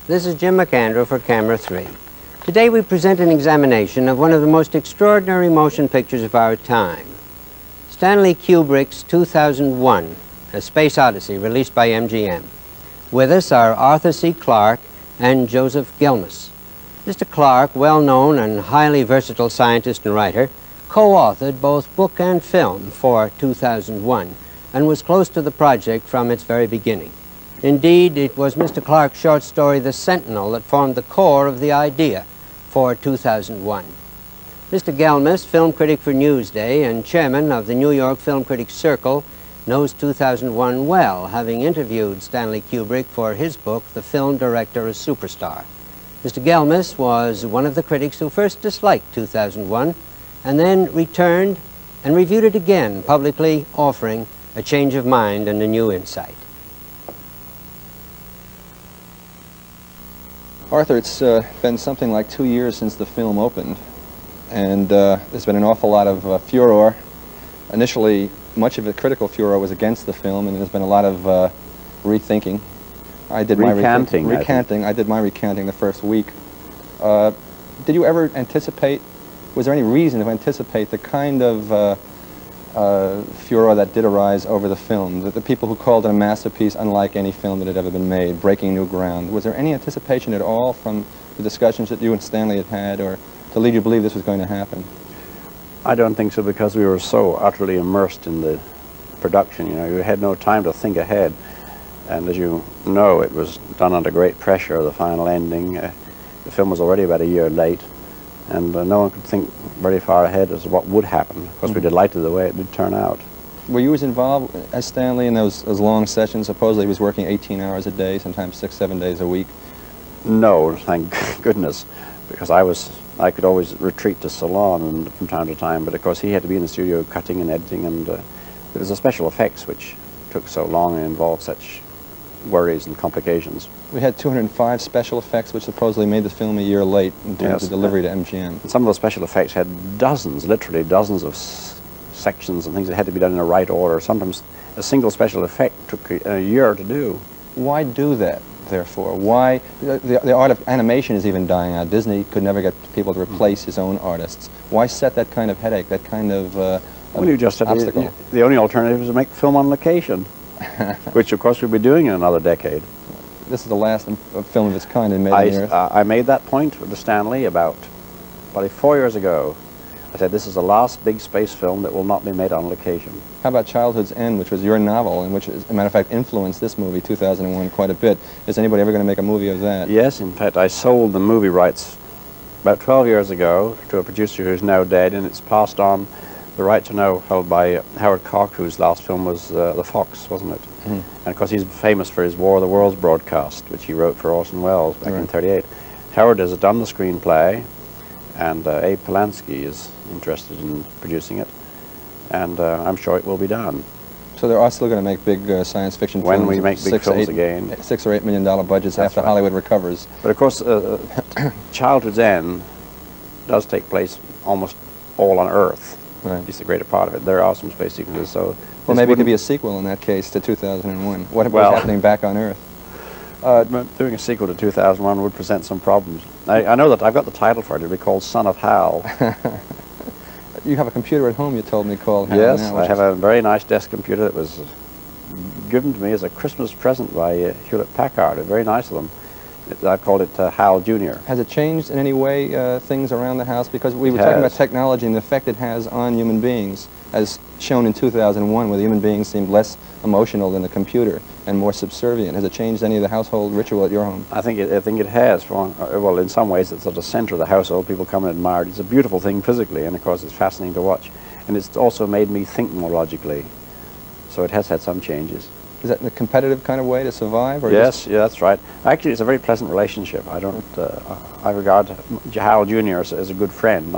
This is Jim McAndrew for Camera 3. Today we present an examination of one of the most extraordinary motion pictures of our time. Stanley Kubrick's 2001, A Space Odyssey, released by MGM. With us are Arthur C. Clarke and Joseph Gelmis. Mr. Clarke, well-known and highly versatile scientist and writer, co-authored both book and film for 2001 and was close to the project from its very beginning. Indeed, it was Mr. Clarke's short story, The Sentinel, that formed the core of the idea for 2001. Mr. Gelmis, film critic for Newsday and chairman of the New York Film Critics Circle, knows 2001 well, having interviewed Stanley Kubrick for his book, The Film Director, a Superstar. Mr. Gelmis was one of the critics who first disliked 2001 and then returned and reviewed it again, publicly offering a change of mind and a new insight. Arthur, it's been something like 2 years since the film opened, and there's been an awful lot of furor. Initially, much of the critical furor was against the film, and there's been a lot of rethinking. I did recanting. I did my recanting the first week. Did you ever anticipate, was there any reason to anticipate the kind of furor that did arise over the film, the people who called it a masterpiece unlike any film that had ever been made, breaking new ground? Was there any anticipation at all from the discussions that you and Stanley had had, or to lead you to believe this was going to happen? I don't think so, because we were so utterly immersed in the production. You know, you had no time to think ahead, and as you know, it was done under great pressure, the final ending. The film was already about a year late, and no one could think very far ahead as to what would happen. Of course, we were delighted the way it did turn out. Were you as involved as Stanley in those long sessions? Supposedly he was working 18 hours a day, sometimes 6, 7 days a week. No, thank goodness, because I could always retreat to Ceylon and from time to time, but of course he had to be in the studio cutting and editing, and there was the special effects which took so long and involved such worries and complications. We had 205 special effects, which supposedly made the film a year late in terms of delivery to MGM. And some of those special effects had dozens, literally dozens of sections and things that had to be done in the right order. Sometimes a single special effect took a year to do. Why do that, therefore? Why? The art of animation is even dying out. Disney could never get people to replace his own artists. Why set that kind of headache, that kind of obstacle? The only alternative is to make film on location, which of course we'll be doing in another decade. This is the last film of its kind in Made on the Earth. I made that point with Stanley about probably 4 years ago. I said, this is the last big space film that will not be made on location. How about Childhood's End, which was your novel, and which, as a matter of fact, influenced this movie, 2001, quite a bit? Is anybody ever going to make a movie of that? Yes, in fact, I sold the movie rights about 12 years ago to a producer who's now dead, and it's passed on. The rights are now held by Howard Koch, whose last film was The Fox, wasn't it? Mm-hmm. And of course he's famous for his War of the Worlds broadcast, which he wrote for Orson Welles back in '38. Howard has done the screenplay, and Abe Polanski is interested in producing it, and I'm sure it will be done. So they are still going to make big science fiction films? When we make big films again. $6 or $8 million budgets. That's after Hollywood recovers. But of course, Childhood's End does take place almost all on Earth. Right. At least the greater part of it. There are some space sequences, so... Well, maybe it could be a sequel in that case to 2001. What was happening back on Earth? Doing a sequel to 2001 would present some problems. I know that I've got the title for it. It would be called Son of Hal. You have a computer at home, you told me, called Hal. Yes, I have a very nice desk computer that was given to me as a Christmas present by Hewlett-Packard. Very nice of them. I called it Hal Jr. Has it changed in any way things around the house? Because we were talking about technology and the effect it has on human beings, as shown in 2001, where the human beings seemed less emotional than the computer and more subservient. Has it changed any of the household ritual at your home? I think it has. Well, in some ways, it's at the center of the household. People come and admire it. It's a beautiful thing physically, and of course, it's fascinating to watch. And it's also made me think more logically. So it has had some changes. Is that in a competitive kind of way to survive? Or yes, yeah, that's right. Actually, it's a very pleasant relationship. I don't. I regard Hal Jr. as a good friend.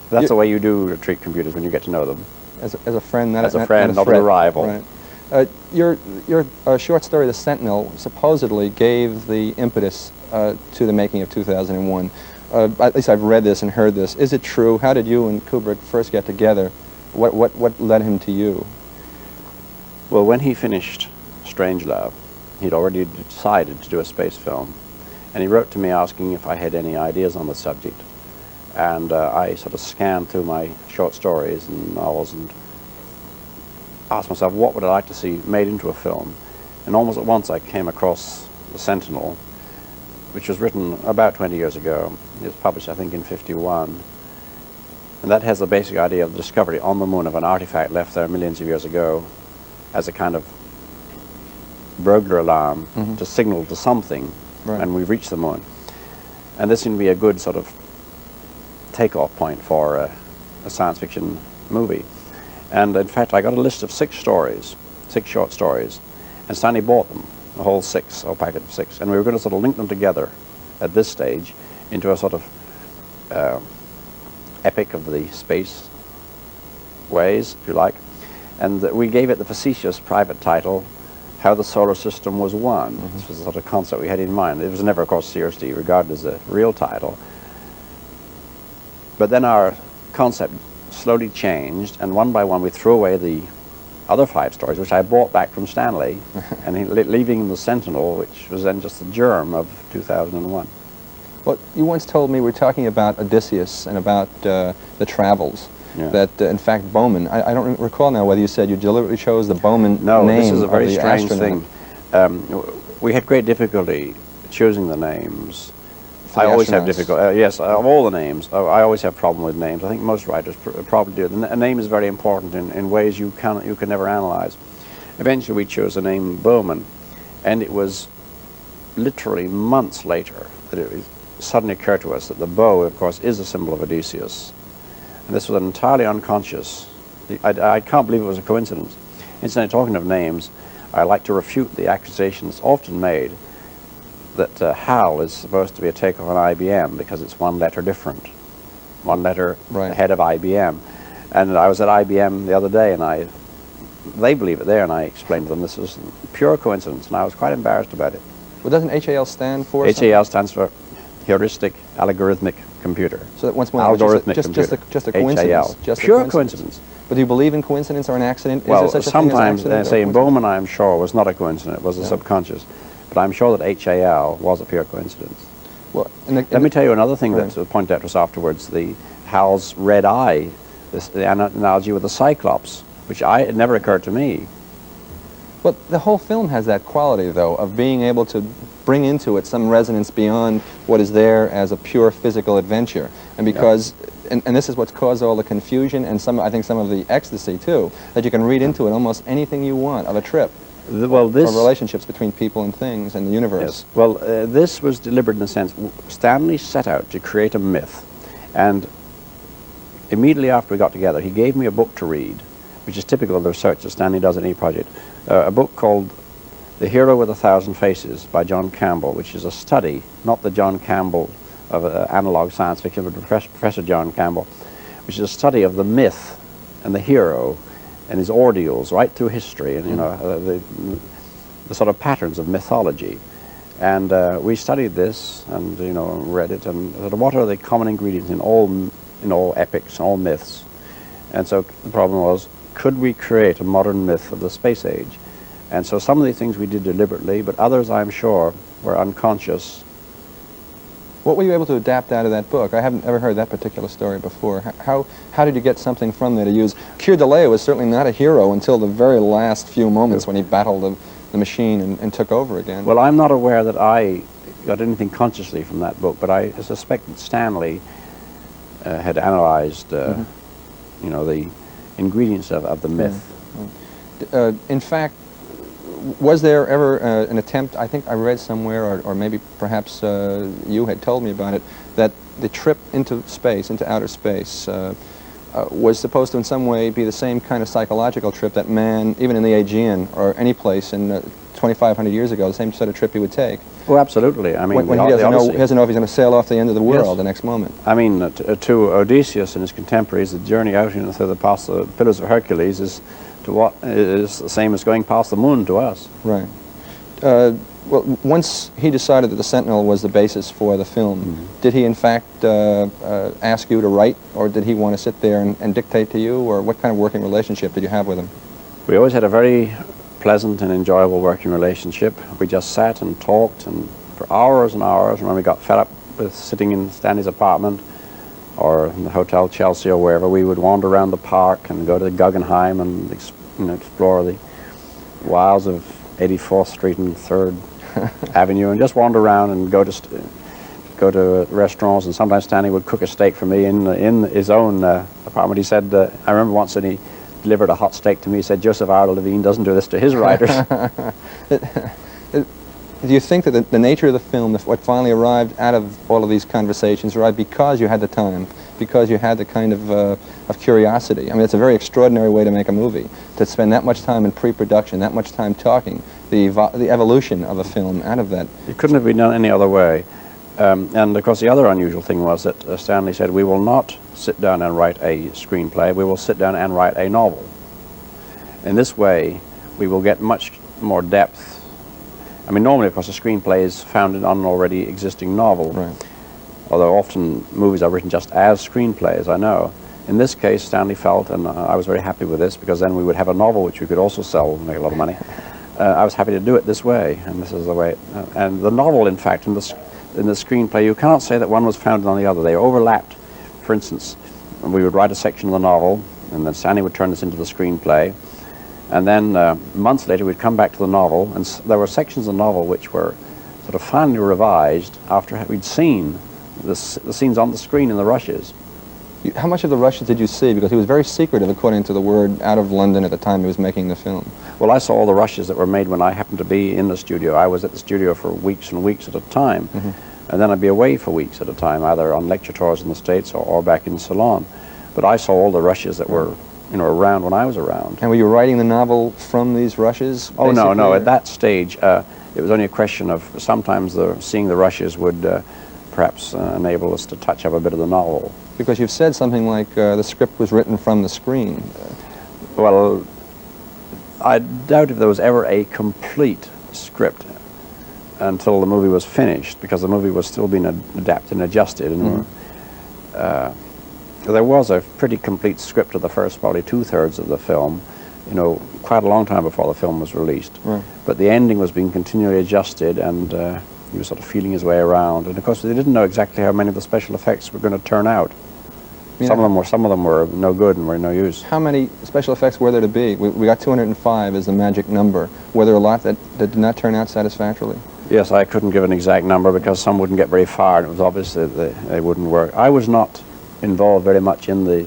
That's the way you do treat computers when you get to know them. As a friend, not as a friend, not a rival. Right. Your short story, The Sentinel, supposedly gave the impetus to the making of 2001. At least I've read this and heard this. Is it true? How did you and Kubrick first get together? What led him to you? Well, when he finished Strangelove, he'd already decided to do a space film. And he wrote to me asking if I had any ideas on the subject. And I sort of scanned through my short stories and novels and asked myself, what would I like to see made into a film? And almost at once I came across The Sentinel, which was written about 20 years ago. It was published, I think, in '51. And that has the basic idea of the discovery on the moon of an artifact left there millions of years ago as a kind of burglar alarm to signal to something, and we've reached the moon. And this seemed to be a good sort of takeoff point for a science fiction movie. And in fact, I got a list of 6 stories, 6 short stories, and Stanley bought them, the whole 6, or packet of 6, and we were going to sort of link them together at this stage into a sort of epic of the space ways, if you like. And we gave it the facetious private title, How the Solar System Was Won. This was the sort of concept we had in mind. It was never, of course, seriously regarded as a real title. But then our concept slowly changed, and one by one we threw away the other 5 stories, which I bought back from Stanley, and leaving The Sentinel, which was then just the germ of 2001. Well, you once told me, we were talking about Odysseus and about the travels, that in fact Bowman, I don't recall now whether you said you deliberately chose the Bowman name. No, this is a very strange astronaut. thing. We had great difficulty choosing the names. I always have difficulty, yes, of all the names, I always have problem with names. I think most writers probably do. A name is very important in ways you can never analyze. Eventually we chose the name Bowman, and it was literally months later that it suddenly occurred to us that the bow, of course, is a symbol of Odysseus. And this was an entirely unconscious, I can't believe it was a coincidence. Incidentally, talking of names, I like to refute the accusations often made that HAL is supposed to be a takeoff on IBM because it's one letter different, one letter ahead of IBM. And I was at IBM the other day, and they believe it there, and I explained to them this is pure coincidence, and I was quite embarrassed about it. Well, doesn't HAL stand for HAL stands for Heuristic Algorithmic Computer. So that once more, algorithmic just a coincidence. Just pure coincidence. But do you believe in coincidence or an accident? Well, is there such sometimes a thing as they say in Bowman, I'm sure, was not a coincidence, it was a subconscious. But I'm sure that HAL was a pure coincidence. Well, let me tell you another thing that pointed out to us afterwards, the HAL's red eye, the analogy with the Cyclops, which it never occurred to me. Well, the whole film has that quality, though, of being able to bring into it some resonance beyond what is there as a pure physical adventure. And because, and this is what's caused all the confusion and I think some of the ecstasy, too, that you can read into it almost anything you want of a trip. Well, or relationships between people and things and the universe. Yes. Well, this was deliberate in a sense. Stanley set out to create a myth, and immediately after we got together, he gave me a book to read, which is typical of the research that Stanley does in any project, a book called The Hero with 1,000 Faces by John Campbell, which is a study, not the John Campbell of analog science fiction, but Professor John Campbell, which is a study of the myth and the hero and his ordeals right through history, and the sort of patterns of mythology. And we studied this, and read it, and sort of what are the common ingredients in all epics, all myths. And so the problem was, could we create a modern myth of the space age? And so some of these things we did deliberately, but others, I'm sure, were unconscious. What were you able to adapt out of that book? I haven't ever heard that particular story before. How did you get something from there to use? Keir Dullea was certainly not a hero until the very last few moments when he battled the machine and took over again. Well, I'm not aware that I got anything consciously from that book, but I suspect that Stanley had analyzed, the ingredients of the myth. In fact, was there ever an attempt, I think I read somewhere, or maybe perhaps you had told me about it, that the trip into space, into outer space, was supposed to in some way be the same kind of psychological trip that man, even in the Aegean or any place in 2,500 years ago, the same sort of trip he would take? Oh, absolutely. I mean, when he doesn't know if he's going to sail off the end of the world the next moment. I mean, to Odysseus and his contemporaries, the journey out past the Pillars of Hercules is the same as going past the moon to us. Right. Well, once he decided that The Sentinel was the basis for the film, did he in fact ask you to write, or did he want to sit there and dictate to you, or what kind of working relationship did you have with him? We always had a very pleasant and enjoyable working relationship. We just sat and talked and for hours and hours. And when we got fed up with sitting in Stanley's apartment or in the Hotel Chelsea or wherever, we would wander around the park and go to the Guggenheim and explore the wilds of 84th Street and 3rd Avenue, and just wander around and go to restaurants. And sometimes Stanley would cook a steak for me in his own apartment. He said, I remember once that he delivered a hot steak to me. He said, Joseph Ardell Levine doesn't do this to his writers. Do you think that the nature of the film, what finally arrived out of all of these conversations, arrived because you had the time, because you had the kind of curiosity? I mean, it's a very extraordinary way to make a movie, to spend that much time in pre-production, that much time talking, the evolution of a film out of that. It couldn't have been done any other way. And of course the other unusual thing was that Stanley said, we will not sit down and write a screenplay, we will sit down and write a novel. In this way, we will get much more depth. I mean, normally, of course, a screenplay is founded on an already existing novel. Right. Although often movies are written just as screenplays, I know. In this case, Stanley felt, and I was very happy with this, because then we would have a novel which we could also sell and make a lot of money. I was happy to do it this way, and this is the way. And the novel, in fact, in the screenplay, you cannot say that one was founded on the other. They overlapped. For instance, we would write a section of the novel, and then Stanley would turn this into the screenplay. And then months later, we'd come back to the novel, and there were sections of the novel which were sort of finally revised after we'd seen the scenes on the screen in the rushes. How much of the rushes did you see? Because he was very secretive, according to the word, out of London at the time he was making the film. Well, I saw all the rushes that were made when I happened to be in the studio. I was at the studio for weeks and weeks at a time. Mm-hmm. And then I'd be away for weeks at a time, either on lecture tours in the States or back in Ceylon. But I saw all the rushes that were around when I was around. And were you writing the novel from these rushes? Oh, no. At that stage, it was only a question of sometimes seeing the rushes would perhaps enable us to touch up a bit of the novel. Because you've said something like the script was written from the screen. Well, I doubt if there was ever a complete script until the movie was finished, because the movie was still being adapted and adjusted. And there was a pretty complete script of the first probably 2/3 of the film, quite a long time before the film was released. Right. But the ending was being continually adjusted, and he was sort of feeling his way around. And of course, they didn't know exactly how many of the special effects were going to turn out. Yeah. Some of them were no good and were no use. How many special effects were there to be? We got 205 as the magic number. Were there a lot that did not turn out satisfactorily? Yes, I couldn't give an exact number because some wouldn't get very far, and it was obvious that they wouldn't work. I was not involved very much in the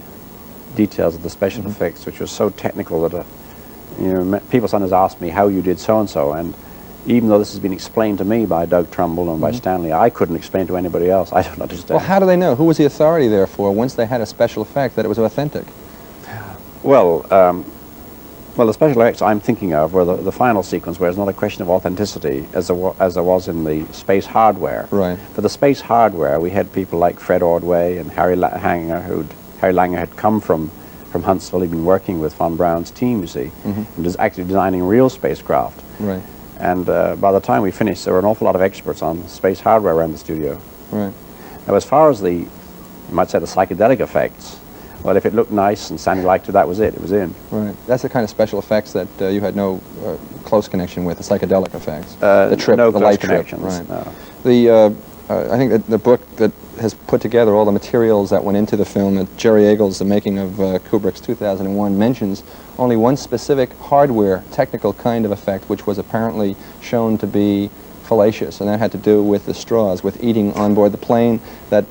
details of the special effects, which was so technical that people sometimes ask me how you did so-and-so, and even though this has been explained to me by Doug Trumbull and by Stanley, I couldn't explain to anybody else. I don't understand. Well, how do they know? Who was the authority there for once they had a special effect that it was authentic? Well, the special effects I'm thinking of were the final sequence, where it's not a question of authenticity as there was in the space hardware. Right. For the space hardware, we had people like Fred Ordway and Harry Langer had come from Huntsville. He'd been working with von Braun's team, you see, and was actually designing real spacecraft. Right. And by the time we finished, there were an awful lot of experts on space hardware around the studio. Right. Now, as far as you might say, the psychedelic effects, well, if it looked nice and Stanley liked it, that was it. It was in. Right. That's the kind of special effects that you had no close connection with, the psychedelic effects. The trip, no the close light trip. connections. Right. No. I think that the book that has put together all the materials that went into the film, that Jerry Eagles, the making of Kubrick's 2001, mentions only one specific hardware, technical kind of effect, which was apparently shown to be fallacious, and that had to do with the straws, with eating on board the plane, that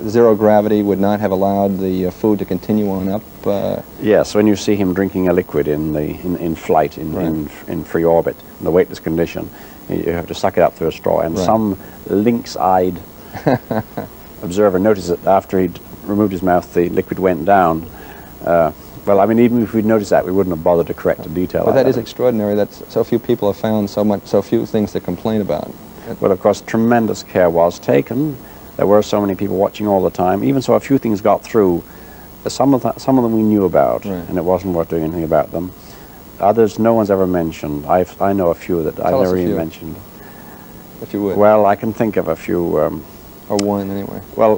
zero gravity would not have allowed the food to continue on up. Yes, when you see him drinking a liquid in flight, in free orbit, in the weightless condition, you have to suck it up through a straw, and some lynx-eyed observer noticed that after he'd removed his mouth, the liquid went down. Well, I mean, even if we'd noticed that, we wouldn't have bothered to correct the detail. But that is extraordinary that so few people have found so few things to complain about. Well, of course, tremendous care was taken. There were so many people watching all the time. Even so, a few things got through. Some of them we knew about, and it wasn't worth doing anything about them. Others, no one's ever mentioned. I know a few that I've never even mentioned. If you would. Well, I can think of a few. Or one, anyway. Well,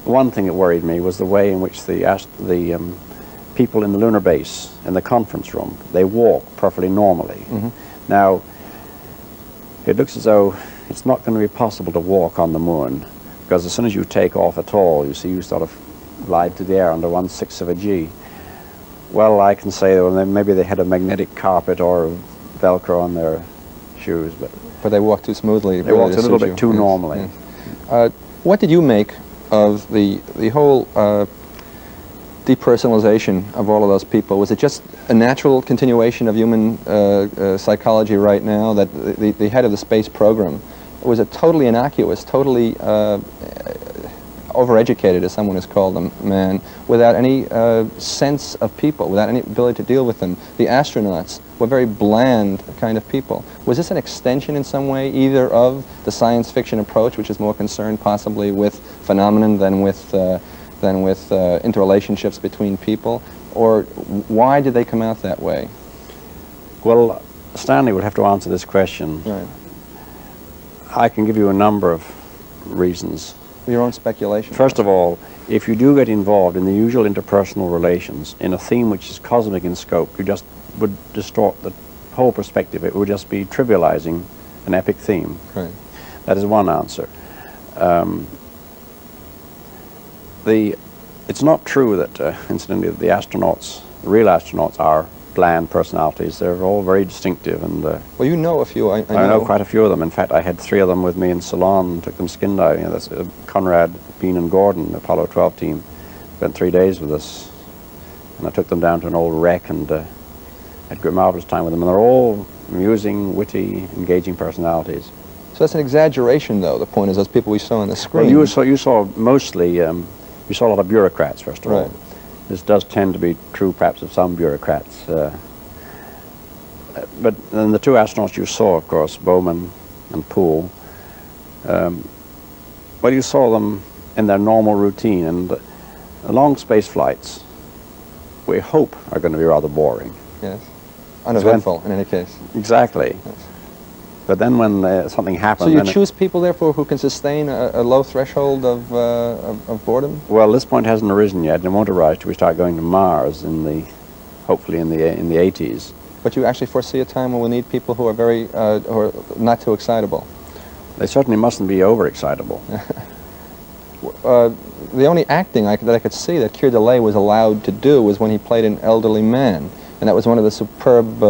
one thing that worried me was the way in which the people in the lunar base, in the conference room, they walk perfectly normally. Now, it looks as though it's not going to be possible to walk on the moon, because as soon as you take off at all, you see, you sort of glide through the air under 1/6 of a g. Well, I can say, well, maybe they had a magnetic carpet or Velcro on their shoes, but they walked too smoothly. They walked a little bit too normally. Yes. What did you make of the whole depersonalization of all of those people? Was it just a natural continuation of human psychology right now, that the head of the space program was a totally innocuous, totally overeducated, as someone has called them, man, without any sense of people, without any ability to deal with them? The astronauts were very bland kind of people. Was this an extension in some way either of the science fiction approach, which is more concerned possibly with phenomenon than with interrelationships between people, or why did they come out that way? Well, Stanley would have to answer this question. Right. I can give you a number of reasons. Your own speculation. First of all, if you do get involved in the usual interpersonal relations in a theme which is cosmic in scope, you just would distort the whole perspective. It would just be trivializing an epic theme. Right. That is one answer. It's not true that, incidentally, the astronauts, the real astronauts, are bland personalities. They're all very distinctive. And well, you know a few. I know quite a few of them. In fact, I had 3 of them with me in Ceylon and took them skin diving. You know, that's Conrad, Bean, and Gordon, the Apollo 12 team, spent 3 days with us. And I took them down to an old wreck and had a marvelous time with them. And they're all amusing, witty, engaging personalities. So that's an exaggeration, though. The point is, those people we saw on the screen. Well, you saw mostly, you saw a lot of bureaucrats, first of all. Right. This does tend to be true, perhaps, of some bureaucrats. But then the 2 astronauts you saw, of course, Bowman and Poole, well, you saw them in their normal routine. And long space flights, we hope, are going to be rather boring. Yes. Uneventful, in any case. Exactly. Yes. But then when something happens... So you choose people, therefore, who can sustain a low threshold of boredom? Well, this point hasn't arisen yet, and it won't arise till we start going to Mars hopefully in the 80s. But you actually foresee a time when we'll need people who are who are not too excitable. They certainly mustn't be overexcitable. The only acting that I could see that Keir Delay was allowed to do was when he played an elderly man. And that was one of the superb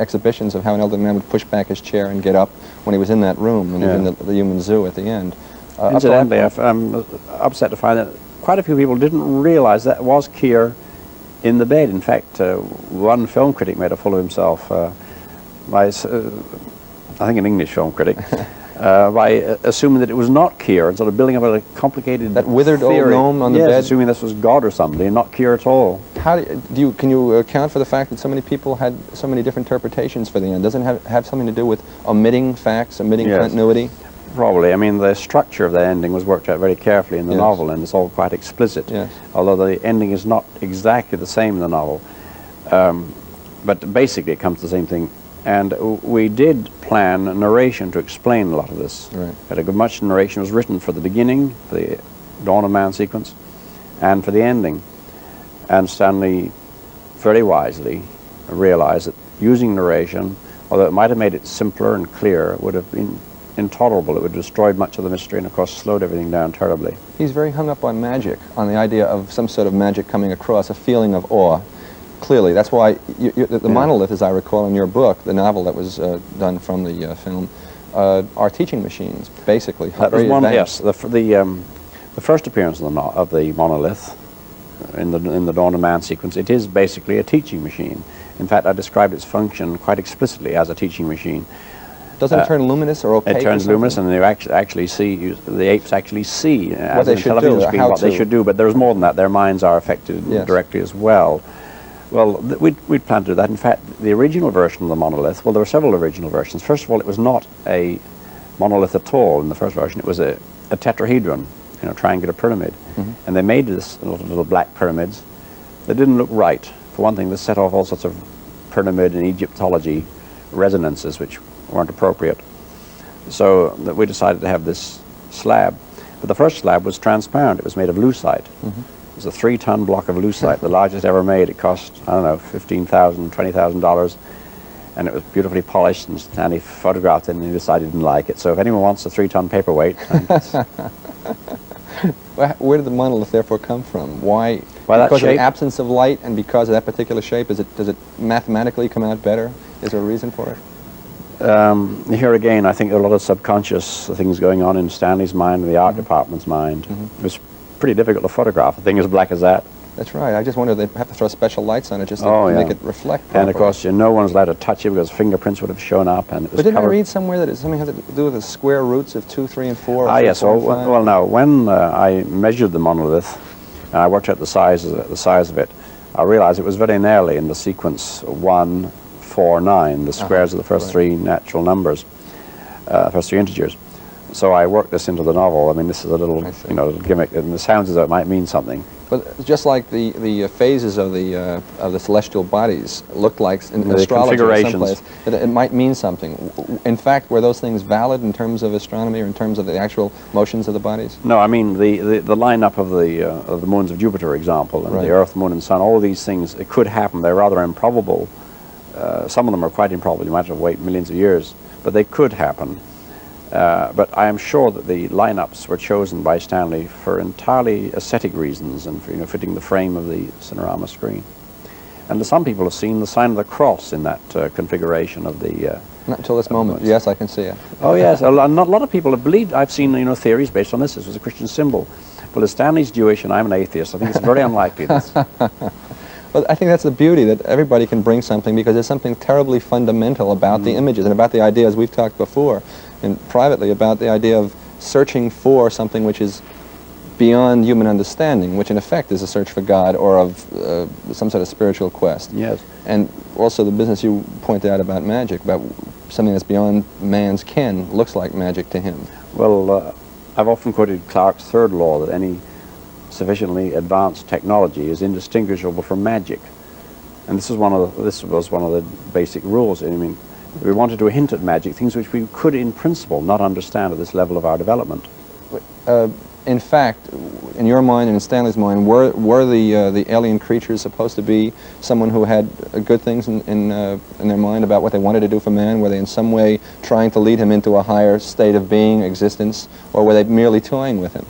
exhibitions of how an elderly man would push back his chair and get up when he was in that room, and in the human zoo at the end. Incidentally, I'm upset to find that quite a few people didn't realize that was Keir in the bed. In fact, one film critic made a fool of himself, I think an English film critic, by assuming that it was not Keir and sort of building up a complicated that withered theory. old gnome on the bed? Yes, assuming this was God or somebody, not Keir at all. How can you account for the fact that so many people had so many different interpretations for the end? Doesn't it have something to do with omitting facts, omitting continuity? Probably. I mean, the structure of the ending was worked out very carefully in the novel, and it's all quite explicit. Yes. Although the ending is not exactly the same in the novel. But basically it comes to the same thing. And we did plan a narration to explain a lot of this. Right. But much narration was written for the beginning, for the Dawn of Man sequence, and for the ending. And Stanley very wisely realized that using narration, although it might have made it simpler and clearer, would have been intolerable. It would have destroyed much of the mystery and, of course, slowed everything down terribly. He's very hung up on magic, on the idea of some sort of magic coming across, a feeling of awe. Clearly, that's why the monolith, as I recall in your book, the novel that was done from the film, are teaching machines, basically. That was one, yes. The first appearance of the monolith in the Dawn of Man sequence, it is basically a teaching machine. In fact, I described its function quite explicitly as a teaching machine. Doesn't it turn luminous or opaque? It turns luminous, and you actually see, the apes actually see, what they should do, what they should do, but there's more than that. Their minds are affected directly as well. Well, we'd planned to do that. In fact, the original version of the monolith, well, there were several original versions. First of all, it was not a monolith at all in the first version. It was a tetrahedron, triangular pyramid. Mm-hmm. And they made this little black pyramids that didn't look right. For one thing, this set off all sorts of pyramid and Egyptology resonances which weren't appropriate. So that we decided to have this slab. But the first slab was transparent. It was made of lucite. Mm-hmm. It was a 3-ton block of lucite, the largest ever made. It cost, I don't know, $15,000, $20,000. and it was beautifully polished, and he photographed it, and he decided he didn't like it. So if anyone wants a 3-ton paperweight, where did the monolith therefore come from? Why? Well, that because of shape, the absence of light, and because of that particular shape, does it mathematically come out better? Is there a reason for it? Here again, I think there are a lot of subconscious things going on in Stanley's mind and the art department's mind. It was pretty difficult to photograph a thing as black as that. That's right. I just wonder if they have to throw special lights on it just to make it reflect properly. And of course, no one's allowed to touch it because fingerprints would have shown up. And it was but didn't covered. I read somewhere that something has to do with the square roots of 2, 3, and 4? Ah, yes. Well, no. When I measured the monolith, and I worked out the size of it, I realized it was very nearly in the sequence 1, 4, 9, the squares of the first 3 natural numbers, first 3 integers. So I worked this into the novel. I mean, this is a little, little gimmick, and it sounds as though it might mean something. But just like the phases of the celestial bodies looked like in the astrology or configurations. someplace, that it might mean something. In fact, were those things valid in terms of astronomy or in terms of the actual motions of the bodies? No, I mean the lineup of the moons of Jupiter, for example, and the Earth, Moon, and Sun. All of these things, it could happen. They're rather improbable. Some of them are quite improbable. You might have to wait millions of years, but they could happen. But I am sure that the lineups were chosen by Stanley for entirely aesthetic reasons and for fitting the frame of the Cinerama screen. And some people have seen the sign of the cross in that configuration of the. Not until this moment. Yes, I can see it. Oh yes, a lot of people have believed. I've seen theories based on this. This was a Christian symbol. Well, as Stanley's Jewish and I'm an atheist, I think it's very unlikely. Well, I think that's the beauty, that everybody can bring something because there's something terribly fundamental about the images and about the ideas we've talked before and privately about the idea of searching for something which is beyond human understanding, which in effect is a search for God or of some sort of spiritual quest. Yes. And also the business you pointed out about magic, about something that's beyond man's ken, looks like magic to him. Well, I've often quoted Clarke's third law that any sufficiently advanced technology is indistinguishable from magic, and this was one of the basic rules. I mean, we wanted to hint at magic, things which we could, in principle, not understand at this level of our development. In fact, in your mind and in Stanley's mind, were the alien creatures supposed to be someone who had good things in their mind about what they wanted to do for man? Were they in some way trying to lead him into a higher state of being, existence, or were they merely toying with him?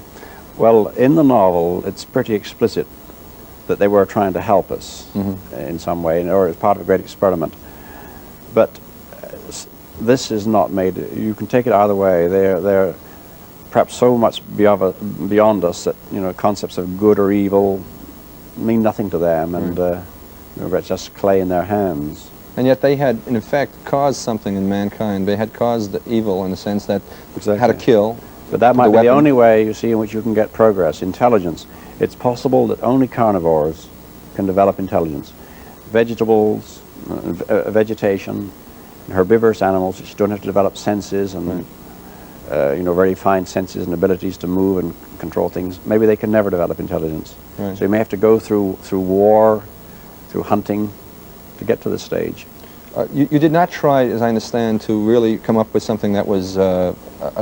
Well, in the novel, it's pretty explicit that they were trying to help us in some way, or as part of a great experiment. But this is not made. You can take it either way. They're perhaps so much beyond us that concepts of good or evil mean nothing to them, and it's just clay in their hands. And yet they had, in effect, caused something in mankind. They had caused the evil in the sense that had to kill. But that might be the only way, you see, in which you can get progress, intelligence. It's possible that only carnivores can develop intelligence. Vegetables, vegetation, herbivorous animals which don't have to develop senses and very fine senses and abilities to move and control things. Maybe they can never develop intelligence. Right. So you may have to go through war, through hunting, to get to this stage. You did not try, as I understand, to really come up with something that was a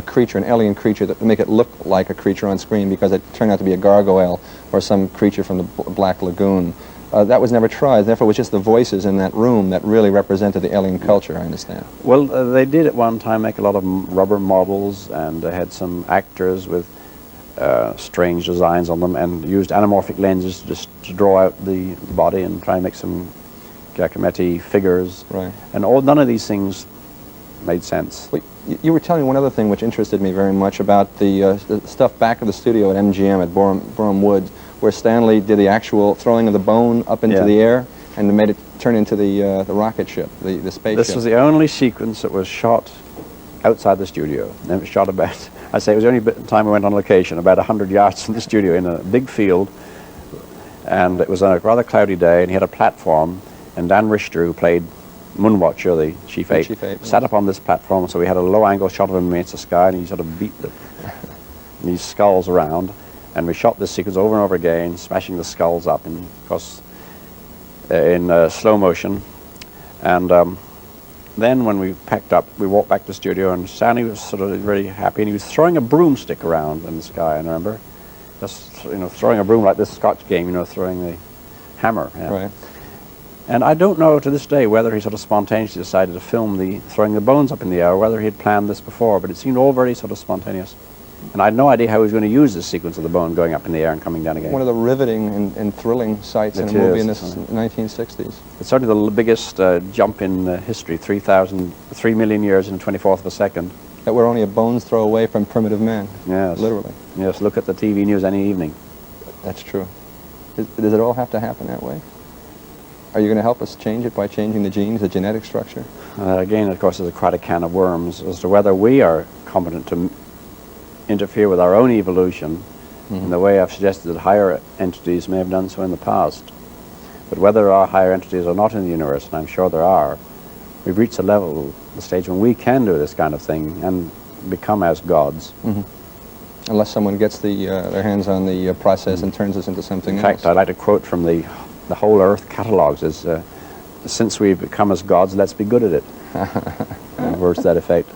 creature, an alien creature, to make it look like a creature on screen because it turned out to be a gargoyle or some creature from the Black Lagoon. That was never tried. Therefore, it was just the voices in that room that really represented the alien culture, I understand. Well, they did at one time make a lot of rubber models, and they had some actors with strange designs on them and used anamorphic lenses to draw out the body and try and make some Giacometti figures. Right. And none of these things made sense. Well, you were telling me one other thing which interested me very much about the stuff back of the studio at MGM at Borum Woods, where Stanley did the actual throwing of the bone up into the air and made it turn into the rocket ship, the spaceship. This was the only sequence that was shot outside the studio. And it was shot about, I say it was the only time we went on location, about 100 yards from the studio in a big field. And it was on a rather cloudy day, and he had a platform, and Dan Richter, who played Moonwatcher, the Chief Ape, sat up on this platform, so we had a low-angle shot of him against the sky, and he sort of beat these skulls around. And we shot this sequence over and over again, smashing the skulls up in slow motion. And then when we packed up, we walked back to the studio, and Stanley was sort of very happy, and he was throwing a broomstick around in the sky, I remember. Just, throwing a broom like this Scotch game, throwing the hammer. Right. And I don't know to this day whether he sort of spontaneously decided to film the throwing the bones up in the air, or whether he had planned this before, but it seemed all very sort of spontaneous. And I had no idea how he was going to use this sequence of the bone going up in the air and coming down again. One of the riveting and thrilling sights in a movie in the 1960s. It's certainly the biggest jump in history, 3 million years in a 24th of a second. That we're only a bone's throw away from primitive man. Yes. Literally. Yes, look at the TV news any evening. That's true. Does it all have to happen that way? Are you going to help us change it by changing the genes, the genetic structure? Again, of course, there's quite a can of worms as to whether we are competent to interfere with our own evolution in the way I've suggested that higher entities may have done so in the past. But whether there are higher entities or not in the universe, and I'm sure there are, we've reached a level, the stage when we can do this kind of thing and become as gods. Unless someone gets their hands on the process and turns us into something else. In fact, I'd like to quote from the whole Earth catalogues is, since we've become as gods, let's be good at it. Words to that effect.